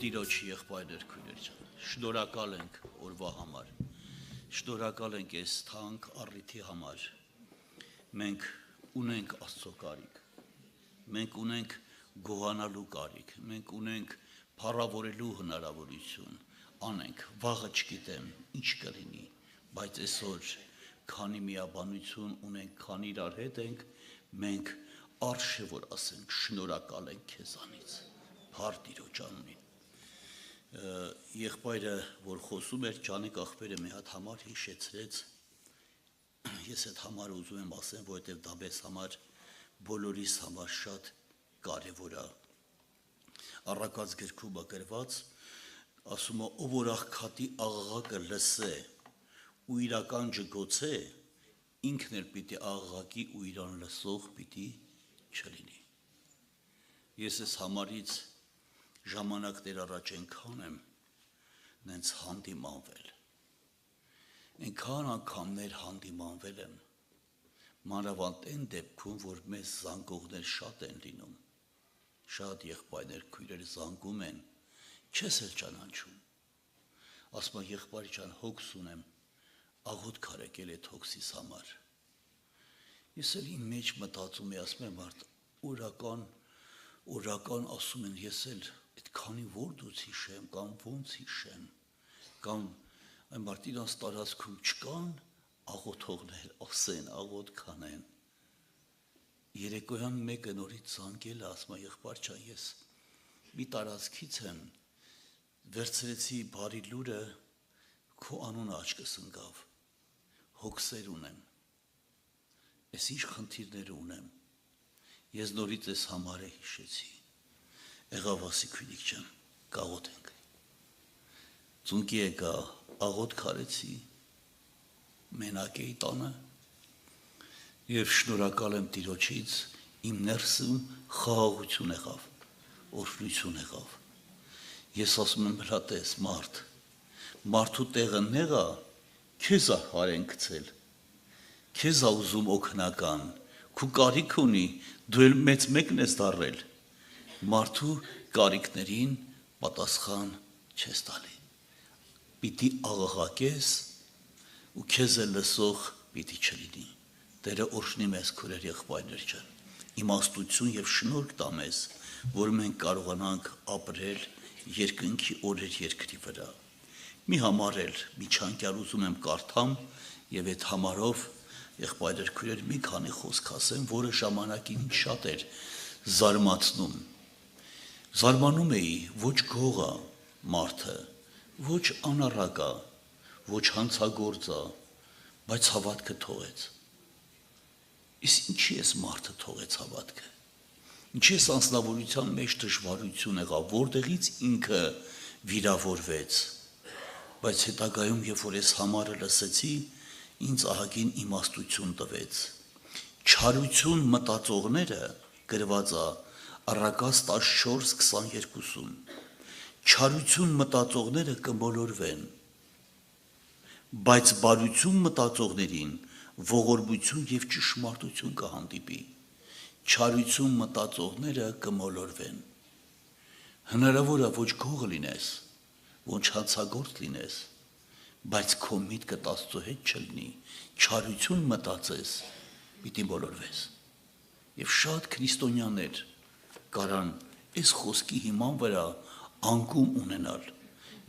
Տիրոջ եղբայրներ քույրեր ջան, շնորհակալ ենք օրվա համար, շնորհակալ ենք այս թանկ առիթի համար, մենք ունենք Աստծո կարիք, մենք ունենք գոհանալու կարիք, մենք ունենք փառավորելու հնարավորություն, անենք, վաղը չգիտեմ, ինչ կլինի, բայց այսօր քանի միաբանություն ունենք, քանի իրար հետ ենք, մենք արժ է որ ասենք շնորհակալ ենք քեզանից, փառ Տիրոջ անունին։ Եղբայրը, որ խոսում էր, Ջանիկ աղբերը մի հատ համար հիշեցրեց, ես այդ համարը ուզում եմ ասեմ, որովհետև դա մեզ համար բոլորիս համար շատ կարևոր է։ Առակաց գրքում գրված, ասում է, ով որ աղքատի աղաղակը լսե ու իրական ջգոցե, ինքն էլ պիտի աղաղակի ու իրան լսող պիտի չլինի։ Ես այս համարից ժամանակներ առաջ ենքան եմ նենց հանդիմանվել, ենքան անգամներ հանդիմանվել եմ, մանավանդ այն դեպքում, որ մեզ զանգողներ շատ են լինում, շատ եղբայրներ քույրեր զանգում են, չես էլ ճանաչում, ասում է եղբայր ջան հոգս ունեմ, աղոթք արեք էլ այդ հոգսիս համար, ես էլ իմ մեջ մտածում եմ, ասում եմ մարդ, օրական ասում են, ես էլ այդ քանի որդուց հիշեմ, կամ ոնց հիշեմ, կամ այն մարդ իրանց տարածքում չկան աղոթողներ, ասեն, աղոթք անեն։ Երեկոյան մեկը նորից զանգել է, ասում է եղբայր ջան, ես մի տարածքից եմ, վերցրեցի բարի լուրը, քո անունը աչքս ընկավ, հոգսեր ունեմ, ես ինչ խնդիրներ ունեմ, ես նորից ես համարը հիշեցի, եղավ ասի քույնիկ ջան, կաղոթենք, ծունկի եկա, աղոթք արեցի, մենակ էի տանը, և շնորհակալ եմ Տիրոջից, իմ ներսում խաղաղություն եղավ, օրհնություն եղավ, ես ասում եմ հրատես մարդու տեղը նեղա, քեզ է հարեն գցել, քեզ է ուզում օգնական, քու կարիք ունի, դու էլ մեծ մեկն ես դառել, մարդու կարիքներին պատասխան չես տալի, պիտի աղաղակես ու քեզ էլ լսող պիտի չլինի, Տերը օրհնի մեզ քույրեր եղբայրներ ջան, իմաստություն և շնորհք տա մեզ, որ մենք կարողանանք ապրել երկնքի օրեր երկրի վրա, մի համար էլ միջանկյալ ուզում եմ կարդամ և այդ համարով եղբայրներ քույրեր մի քանի խոսք ասեմ, որը ժամանակին շատ էր զարմացնում, զարմանում էի ոչ գողա մարդը, ոչ անառակա, ոչ հանցագործա, բայց հավատքը թողեց, իսկ ինչի ես մարդը թողեց հավատքը, ինչի ես անձնավորության մեջ դժվարություն եղավ, որտեղից ինքը վիրավորվեց, բայց հետագայում, երբ որ ես համարը լսեցի, ինձ ահագին իմաստություն տվեց, չարություն մտածողները գրված է Առակաց 14:22, չարություն մտածողները կմոլորվեն, բայց բարություն մտածողներին ողորմություն և ճշմարտություն կհանդիպի, չարություն մտածողները կմոլորվեն, հնարավոր է ոչ գող լինես, ոչ հանցագործ լինես, բայց քո միտքդ Աստծո հետ չլինի, չարություն մտածես, պիտի մոլորվես, և շատ քրիստոնյաներ կարան այս խոսքի հիման վրա անկում ունենալ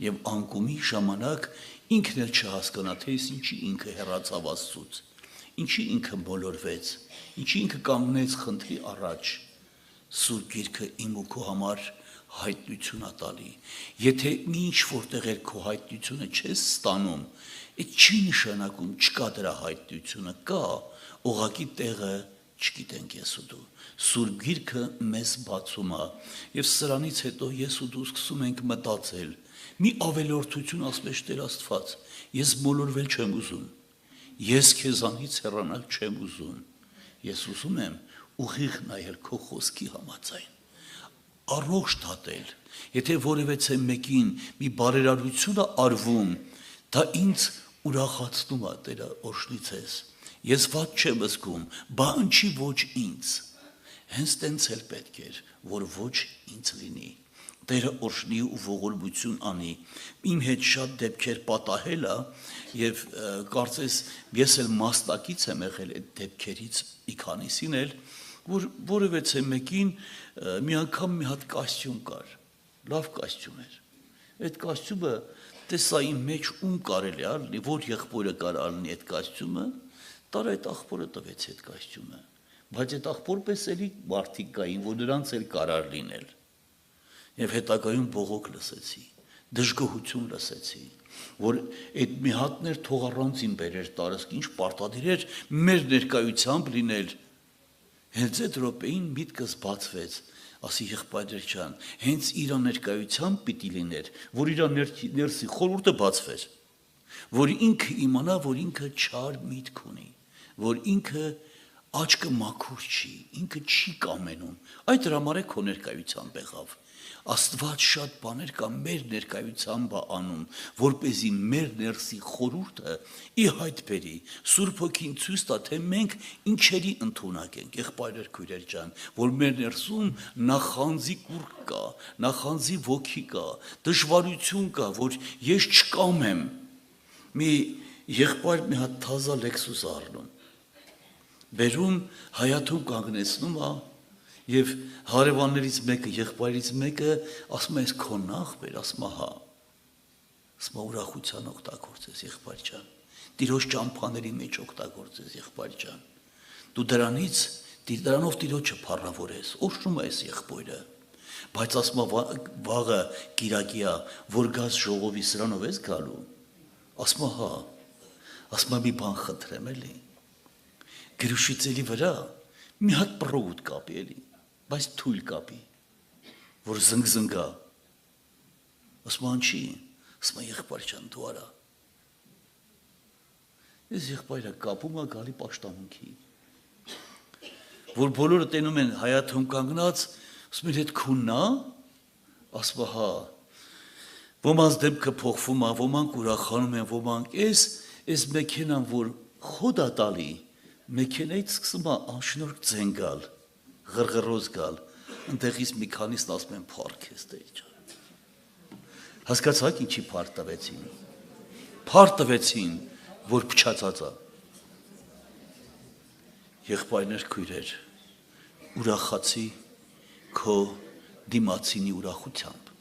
և անկումի ժամանակ ինքն էլ չհասկանա, թե ինչի ինքը հեռացավ Աստծուց, ինչի ինքը մոլորվեց, ինչի ինքը կանգնեց խնդրի առաջ, Սուրբ Գիրքը իմ ու քո համար հայտնություն է տալի, եթե մի ինչ-որ տեղեր քո հայտնությունը չես ստանում, այդ չի նշանակում չկա դրա հայտնությունը, կա, ուղղակի տեղը չգիտենք ես ու դու, Սուրբ Գիրքը մեզ բացում է, և սրանից հետո ես ու դու սկսում ենք մտածել, մի ավելորդություն ասվեց Տեր Աստված, ես մոլորվել չեմ ուզում, ես քեզանից հեռանալ չեմ ուզում, ես ուզում եմ ուղիղ նայել քո խոսքի համաձայն, առողջ դատել, եթե որևէ մեկին մի բարերարություն է արվում, դա ինձ ուրախացնում է Տերը օրհնի ձեզ, ես վատ չեմ զգում, բա ինչի ոչ ինձ, հենց տենց էլ պետք էր, որ ոչ ինձ լինի, Տերը օրհնի ու ողորմություն անի։ Իմ հետ շատ դեպքեր պատահել է եւ կարծես ես էլ մասնակից եմ եղել այդ դեպքերից մի քանիսին էլ, որ որևէ մեկին մի անգամ մի հատ կոստյում կար, լավ կոստյում էր։ Այդ կոստյումը տեսա իմ մեջ ում կարելի ալնի, որ եղբորը կար ալնի այդ կոստյումը, տարա այդ աղբորը տվեց այդ կոստյումը, բայց այդ աղբոր պես էլի մարդիկ կային, որ նրանց էլ կարար լինել։ Եվ հետագայում բողոք լսեցի, դժգոհություն լսեցի, որ այդ մի հատներ թող առանցին բերեր տարած, ինչ պարտադիր էր մեր ներկայությամբ լինել։ Հենց այդ րոպեին միտքս բացվեց, ասի եղբայր ջան, հենց իր ներկայությամբ պիտի լիներ, որ իր ներսի խորհուրդը բացվեր, որ ինքը իմանա, որ ինքը չար միտք ունի, որ ինքը աչքը մաքուր չի, ինքը չի կամենում, այդ հրամար է քո ներկայությամբ եղավ։ Աստված շատ բաներ կա մեր ներկայությամբ անում, որպեսզի մեր ներսի խորհուրդը ի հայտ բերի, Սուրբ Հոգին ցույց տա, թե մենք ինչերի ընդունակ ենք, եղբայրեր քույրեր ջան, որ մեր ներսում նախանձի կուռք կա, նախանձի ոգի կա, դժվարություն կա, որ ես չկամեմ։ Մի եղբայր մի հատ թազա Lexus առնում, բերում հայաթում կանգնեցնում է Եվ հարևաններից մեկը, եղբայրից մեկը ասում է, ես քո նախբեր, ասում է, հա, ասում է, ուրախության օգտագործես, եղբայր ջան, Տիրոջ ճամփաների մեջ օգտագործես, եղբայր ջան, դու դրանով Տիրոջը փառավորես, օրհնում ես եղբայրը, բայց ասում է, վաղը կիրակի է, որ գաս ժողովի սրանով ես գալու, ասում է, հա, ասում է, մի բան խնդրեմ էլի, գրուշից էլի վրա, մի հատ պրոուտ կապի էլի, բայց թույլ կապի, որ զնգզնգա, ասում անչի, ասում եղբայր ջան դու արա, ես եղբայրը կապում է գալի պաշտամունքի, որ բոլորը տենում են հայաթում կանգնած, ասում են հետ քուննա, ասում հա, ոմանց դեմքը փոխվում է, ոմանք ուրախանում են, ոմանք ես մեքենան, որ խոդա տալի, մեքենայից սկսում է անշնորհք ձեն գալ, ղրղռոզ գալ, ընդեղից մի քանիսն ասում են փառք ես Տեր ջան։ Հասկացաք ինչի փառք տվեցին։ Փառք տվեցին, որ փչացած է։ Եղբայրներ քույրեր, ուրախացի քո դիմացինի ուրախությամբ։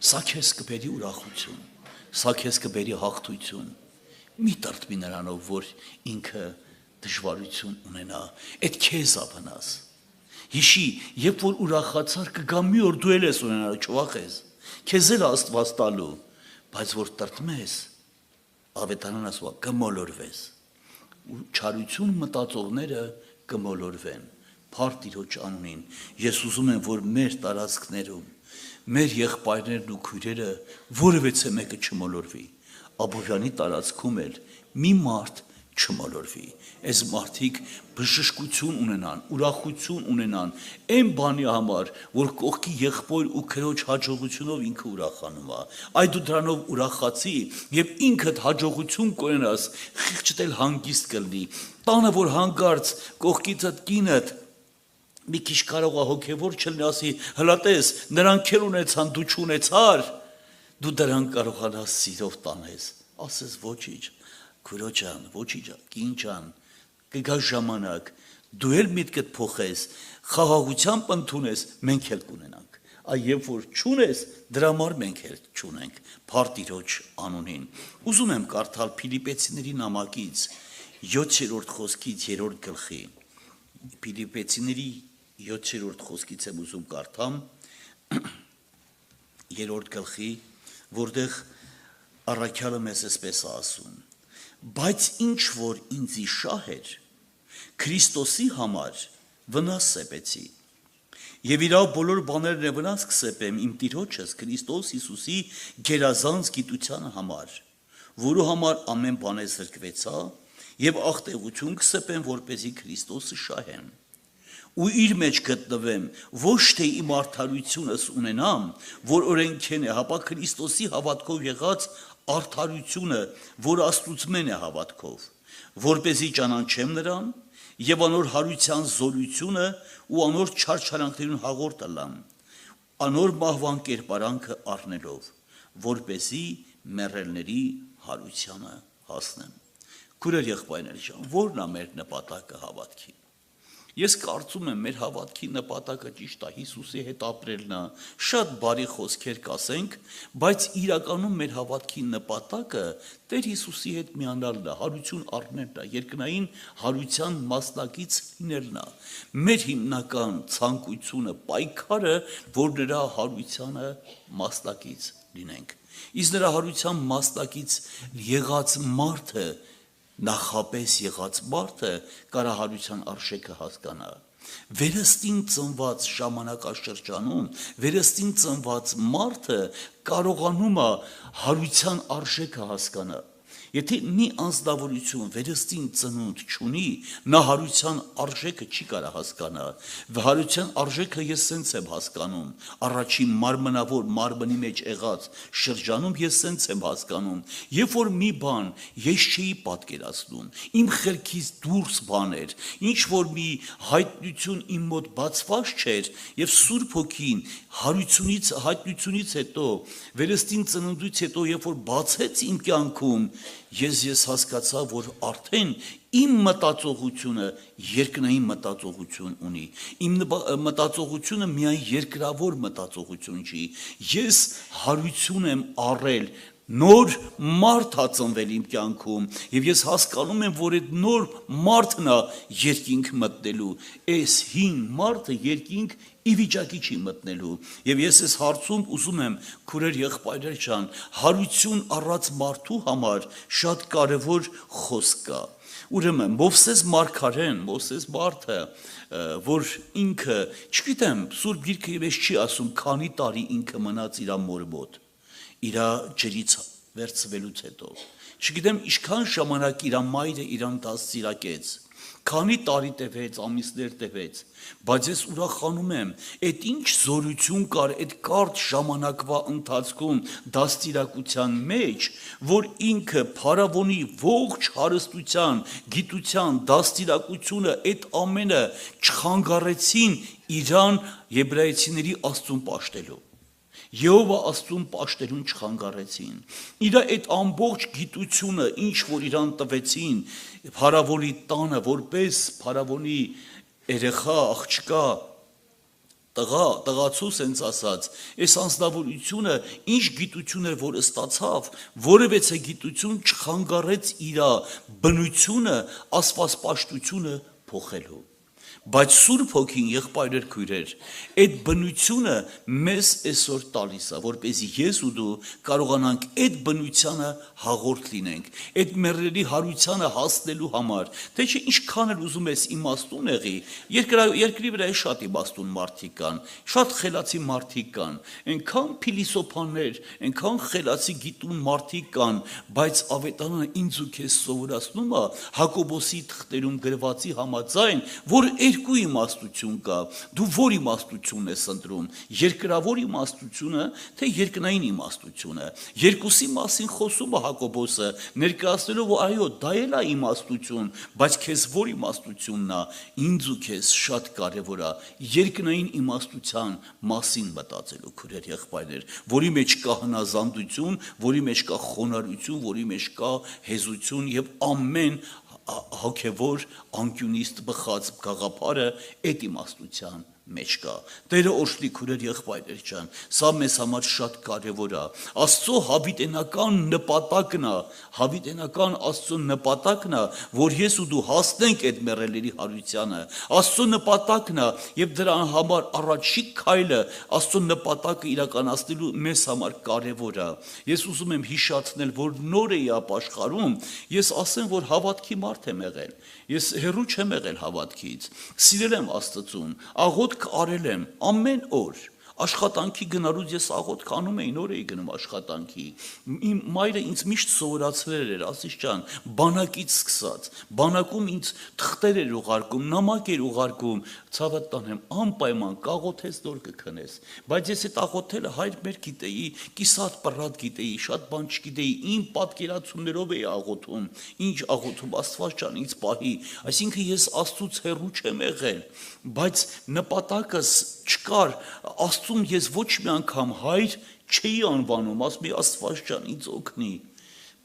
Սա քեզ կբերի ուրախություն, սա քեզ կբերի հաղթություն։ Մի տրտմի նրանով, որ ինքը դժվարություն ունենա, այդ քեզ է վնաս։ Հիշի, երբ որ ուրախացար կգա մի օր դու էլ ես ունենալու, չվախես, քեզ էլ Աստված տալու, բայց որ տրտմես, ավետարանն ասում է կմոլորվես, ու չարություն մտածողները կմոլորվեն, փառք Տիրոջ անունին, ես ուզում եմ, որ մեր տարածքներում, մեր եղբայրներն ու քույրերը որևէ մեկը չմոլորվի, Աբովյանի տարածքում էլ մի մարդ չմոլորվի, այս մարդիկ բժշկություն ունենան, ուրախություն ունենան, այն բանի համար, որ կողքի եղբոր ու քրոջ հաջողությունով ինքը ուրախանում է, այ դու դրանով ուրախացի եւ ինքդ հաջողություն կունենաս, խիղճդ էլ հանգիստ կլինի, տանը որ հանգարց կողքիցդ կինդ մի քիչ կարող է հոգևոր չլինի, ասի հլատես, նրանք էլ ունեցան, դու չունեցար, դու դրան կարողանաս սիրով տանես, ասես ոչինչ Քույրոջ ջան, ոչինչ, կին ջան, կգա ժամանակ, դու էլ միտքդ փոխես, խաղաղությամբ ընդունես, մենք էլ կունենանք։ Այ երբ որ չունես, դրա համար մենք էլ չունենք։ Փառք Տիրոջ անունին։ Ուզում եմ կարդալ Փիլիպեցիների նամակից 7-րդ խոսքից 3-րդ գլխի։ Փիլիպեցիների 7-րդ խոսքից եմ ուզում կարդամ 3-րդ գլխի, որտեղ առաքյալը մեզ էսպես է ասում. Բայց ինչ որ ինձի շահ էր, Քրիստոսի համար վնաս սեպեցի, եւ իրավ բոլոր բաներն է վնաս կսեպեմ իմ Տիրոջս Քրիստոս Հիսուսի գերազանց գիտության համար, որու համար ամեն բան է զրկվեցա, եւ աղտեղություն կսեպեմ, որպեսզի Քրիստոսը շահեմ, ու իր մեջ գտնվեմ, ոչ թե իմ արդարությունս ունենամ, որ օրենքեն է, հապա Քրիստոսի հավատքով եղած արդարությունը, որ Աստծուց է հավատքով, որպեսզի ճանաչեմ նրան եւ անոր հարության զորությունը ու անոր չարչարանքներուն հաղորդ ըլամ, անոր մահվան կերպարանքը առնելով, որպեսզի մեռելների հարությանը հասնեմ։ Քուրեր եղբայրներ ջան, ո՞րն է մեր նպատակը հավատքի։ Ես կարծում եմ մեր հավատքի նպատակը ճիշտ է Հիսուսի հետ ապրելն է, շատ բարի խոսքեր կասենք, բայց իրականում մեր հավատքի նպատակը Տեր Հիսուսի հետ միանալն է, հարություն առնելն է, երկնային հարության մասնակից լինելն է։ Մեր հիմնական ցանկությունը, պայքարը, որ նրա հարությանը մասնակից լինենք։ Իսկ նրա հարության մասնակից եղած մարդը նախապես եղած մարդը կարահարության արժեքը հասկանա։ Վերստին ծնված ժամանակաշրջանում, վերստին ծնված մարդը կարողանում է հարության արժեքը հասկանա։ Եթե մի անձնավորություն վերստին ծնունդ չունի, նա հարության արժեքը չի կարող հասկանա։ Հարության արժեքը ես սենց եմ հասկանում, առաջին մարմնավոր մարմնի մեջ եղած շրջանում ես սենց եմ հասկանում, երբ որ մի բան ես չէի պատկերացնում, իմ խելքից դուրս բան էր, ինչ որ մի հայտնություն իմ մոտ բացված չէր, եւ Սուրբ Հոգին հայտնությունից հետո, վերստին ծնունդից հետո, երբ որ բացեց իմ կյանքում, ես հասկացա, որ արդեն իմ մտածողությունը երկնային մտածողություն ունի։ Իմ մտածողությունը միայն երկրավոր մտածողություն չի։ Ես հարություն եմ առել, նոր մարդ է ծնվել իմ կյանքում, եւ ես հասկանում եմ, որ այդ նոր մարդն է երկինք մտնելու։ Այս հին մարդը երկինք ի վիճակի չի մտնելու։ Եվ ես այս հարցում ուզում եմ քուրեր եղբայրներ ջան, հարություն առած մարդու համար շատ կարևոր խոսք կա։ Ուրեմն Մովսես մարգարեն, Մովսես մարդը, որ ինքը, չգիտեմ, Սուրբ Գիրքը ես չի ասում, քանի տարի ինքը մնաց իր մոր մոտ, իր ջրից վերցվելուց հետո։ Չգիտեմ, ինչքան ժամանակ իր մայրը իրան դաստիարակեց, քանի տարի տևեց, ամիսներ տևեց, բայց ես ուրախանում եմ, այդ ինչ զորություն կար այդ կարճ ժամանակվա ընթացքում դաստիարակության մեջ, որ ինքը փարավոնի ողջ հարստության, գիտության, դաստիարակությունը, այդ ամենը չխանգարեցին իրան եբրայեցիների Աստծուն պաշտելու։ Եհովա Աստծուն պաշտելուն չխանգարեցին։ Իր այդ ամբողջ գիտությունը, ինչ որ իրան տվեցին, փարավոնի տանը, որպես փարավոնի երեխա, աղջկա, տղացու սենց ասած, այս անձնավորությունը ինչ գիտություն էր, որ ստացավ, որևէ գիտություն չխանգարեց իր բնությունը, աստվածպաշտությունը փոխելու։ Բայց Սուրբ Հոգին եղբայրեր քույրեր, այդ բնությունը մեզ այսօր տալիս է, որպեսզի ես ու դու կարողանանք այդ բնությանը հաղորդ լինենք, այդ մեռելի հարությանը հասնելու համար, թե չէ ինչքան էլ ուզում ես իմաստուն եղի, երկրի վրա շատ իմաստուն մարդիկ կան, շատ խելացի մարդիկ կան, այնքան փիլիսոփաներ, այնքան խելացի գիտուն մարդիկ կան, բայց ավետարանը ինձ ու քեզ սովորացնում է Հակոբոսի թղթերում գրվածի համաձայն, որ երկու իմաստություն կա, դու որ իմաստությունն ես ընտրում, երկրավոր իմաստությունը, թե երկնային իմաստությունը։ Երկուսի մասին խոսում է Հակոբոսը, ներկայացնելով, որ այո, դա էլ է իմաստություն, բայց քեզ որ իմաստությունն է, ինձ ու քեզ շատ կարևոր է երկնային իմաստության մասին մտածելու քուրեր եղբայրներ, որի մեջ կա հնազանդություն, որի մեջ կա խոնարհություն, որի մեջ կա հեզություն եւ ամեն հոգևոր անկյունիստ բխած գաղափարը այդ իմաստության մեջ կա։ Տերը օրհնի քուրեր եղբայրներ ջան, սա մեզ համար շատ կարևոր է։ Աստծո հավիտենական նպատակն է, հավիտենական Աստծո նպատակն է, որ ես ու դու հասնենք այդ մեռելների հարությանը։ Աստծո նպատակն է, եւ դրա համար առաջին քայլը Աստծո նպատակը իրականացնելու մեզ համար կարևոր է։ Ես ուզում եմ հիշեցնել, որ նոր էի ապաշխարում, ես ասեմ, որ հավատքի մարդ եմ եղել։ Ես հեռու չեմ եղել հավատքից։ Սիրել եմ Աստծուն, աղոթք արել եմ ամեն օր։ Աշխատանքի գնալուց ես աղոթք անում էի, նոր էի գնում աշխատանքի։ Իմ մայրը ինձ միշտ սովորացրել էր, ասից ջան, բանակից սկսած, բանակում ինձ թղթեր էր ուղարկում, նամակ էր ուղարկում, ցավդ տանեմ, անպայման կաղոթես նոր կքնես։ Բայց ես այդ աղոթելը հայր մեր գիտեի, կիսատ պռատ գիտեի, շատ բան չգիտեի, իմ պատկերացումներով էի աղոթում, ինչ աղոթում, Աստված ջան, ինձ պահի, այսինքն ես Աստծուց հեռու չեմ եղել, բայց նպատակս չկար Աստծուն ես ոչ մի անգամ հայր չէի անվանում, ասում էի Աստված ջան ինձ օգնի,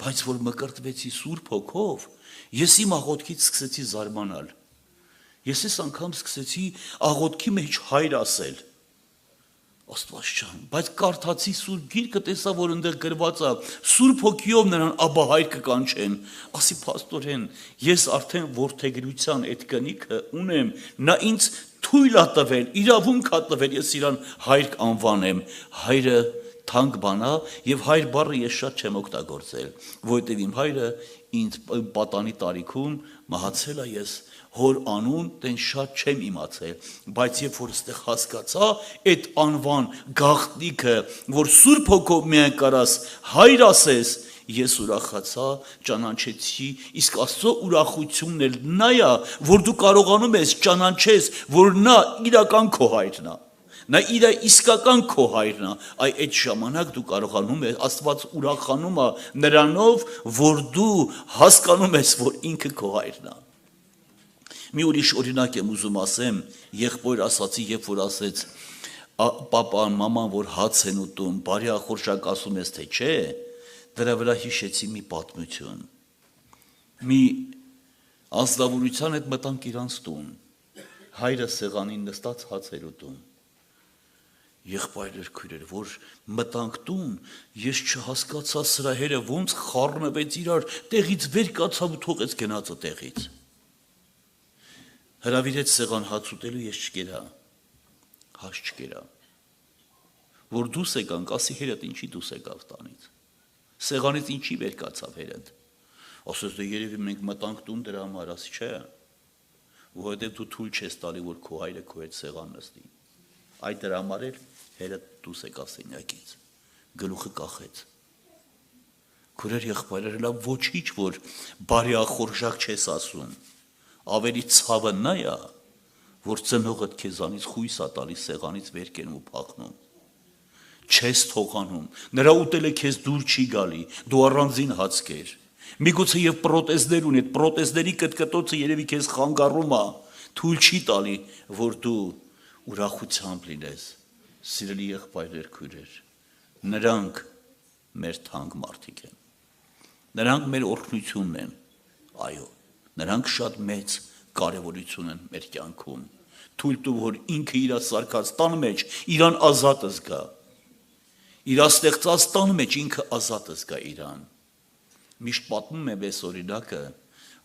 բայց որ մկրտվեցի Սուրբ Հոգով, ես իմ աղոթքից սկսեցի զարմանալ։ Ես այս անգամ սկսեցի աղոթքի մեջ հայր ասել։ Աստված ջան, բայց կարդացի Սուրբ Գիրքը, տեսա, որ այնտեղ գրված է Սուրբ Հոգիով նրան աբա հայր կկանչեն։ Ասի փաստորեն, ես արդեն որդեգրության այդ կնիքը ունեմ, նա ինձ թույլ է տվել, իրավունք է տվել, ես իրան հայր անվանեմ։ Հայրը թանկ բան է, եւ հայր բառը ես շատ չեմ օգտագործել, որովհետեւ իմ հայրը ինձ պատանի տարիքում մահացել է, ես հոր անուն տեն շատ չեմ իմացել, բայց երբ որ այստեղ հասկացա այդ անվան գաղտնիքը, որ Սուրբ Հոգով միայն կարաս հայր ասես, ես ուրախացա, ճանաչեցի, իսկ Աստծո ուրախությունն էլ նա է, որ դու կարողանում ես ճանաչես, որ նա իրական քո հայրն է։ Նա իր իսկական քո հայրն է, այդ ժամանակ դու կարողանում ես, Աստված ուրախանում է նրանով, որ դու հասկանում ես, որ ինքը քո հայրն է։ Մի ուրիշ օրինակ եմ ուզում ասեմ, եղբոր ասացի, երբ որ ասեց պապան, մաման, որ հաց են ուտում, բարի ախորժակ ասում ես, թե չէ, դրա վրա հիշեցի մի պատմություն։ Մի ազնվորության հետ մտանք իրանց տուն, հայրը սեղանին նստած հաց էր ուտում։ Եղբայրներ քույրեր, որ մտանք տուն, ես չհասկացա սրա հերը ոնց խառնվեց իրար, տեղից վեր կացավ ու թողեց գնացը տեղից։ Հրավիրեց սեղան հաց ուտելու, ես չկերա, հաց չկերա, որ դուս եկանք, ասի հերդ ինչի դուս եկավ տանից, սեղանից ինչի վեր կացավ հերդ, ասես դե երևի մենք մտանք տուն դրա համար, ասի չէ, որովհետև դու թույլ չես տալի, որ քո հայրը քո հետ սեղան նստի, այդ դրա համար էլ հերդ դուս եկա սենյակից, գլուխը կախեց, քուրեր եղբայրեր լավ ոչինչ, որ բարի ախորժակ չես ասում, ավելի ցավը նա է, որ ծնողդ քեզանից խույս է տալիս սեղանից վեր կենում ու փախնում, չես թողանում, նրա ուտելը քեզ դուր չի գալի, դու առանձին հաց կեր, միգուցե եւ պրոտեզներ ունի, այդ պրոտեզների կտկտոցը երևի քեզ խանգարում է, թույլ չի տալի, որ դու ուրախությամբ լինես, սիրելի եղբայրներ քույրեր, նրանք մեր թանկ մարդիկ են, նրանք մեր օրհնությունն են, այո, նրանք շատ մեծ կարևորություն են մեր կյանքում, թույլ տու, որ ինքը իր սարքած տան մեջ իրան ազատ զգա, իր ստեղծած տան մեջ ինքը ազատ զգա իրան, միշտ պատմում եմ այս օրինակը,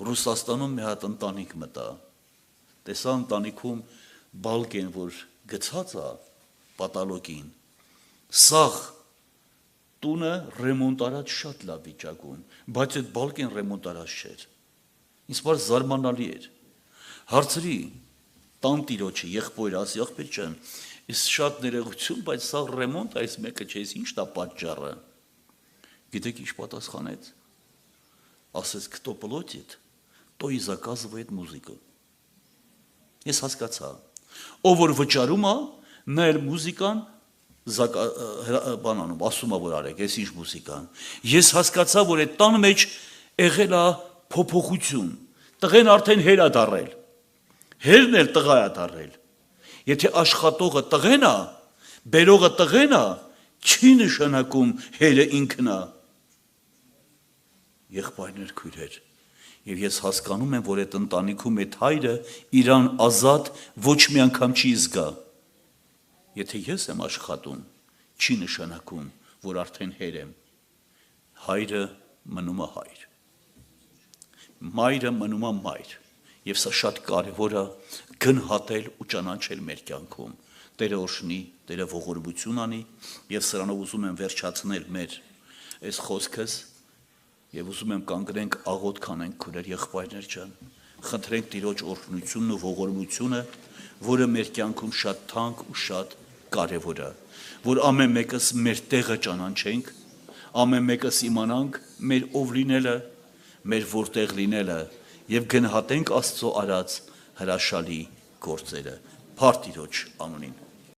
Ռուսաստանում մի հատ ընտանիք մտա, տեսա ընտանիքում բալկեն, որ գցած է պատալոգին, սաղ տունը ռեմոնտ արած շատ լավ վիճակում, բայց այդ բալկեն ռեմոնտ արած չէր, ինձ բար զարմանալի էր, հարցրի տան տիրոջը, եղբոր ասի, աղբեր ջան, ես շատ ներողություն, բայց սաղ ռեմոնտ այս մեկը չէ, ինչ դա պատճառը, գիտեք ինչ պատասխանեց, ասեց, кто платит, то и заказывает музыку, ես հասկացա, ով որ վճարում է, նա էլ մուզիկան բանանում, ասում է, որ արեք, ես ինչ մուզիկան, ես հասկացա, որ այդ տան մեջ եղել է փոփոխություն, տղեն արդեն հեր է դառել, հերն էլ տղա է դառել, եթե աշխատողը տղեն է, բերողը տղեն է, չի նշանակում հերը ինքն է, եղբայրներ քույրեր, եւ ես հասկանում եմ, որ այդ ընտանիքում այդ հայրը իրան ազատ ոչ մի անգամ չի զգա, եթե ես եմ աշխատում, չի նշանակում, որ արդեն հեր եմ, հայրը մնում է հայր, մայրը մնում է մայր, եւ սա շատ կարևոր է գնահատել ու ճանաչել մեր կյանքում, Տերը օրհնի, Տերը ողորմություն անի, եւ սրանով ուզում եմ վերջացնել մեր այս խոսքս, եւ ուզում եմ կանգնենք աղոթք անենք քույրեր եղբայրներ ջան, խնդրենք Տիրոջ օրհնությունն ու ողորմությունը, որը մեր կյանքում շատ թանկ ու շատ կարևոր է, որ ամեն մեկս մեր տեղը ճանաչենք, ամեն մեկս իմանանք մեր ով լինելը, մեր որտեղ լինելը եւ գնահատենք Աստծո արած հրաշալի գործերը, Փառք Տիրոջ անունին։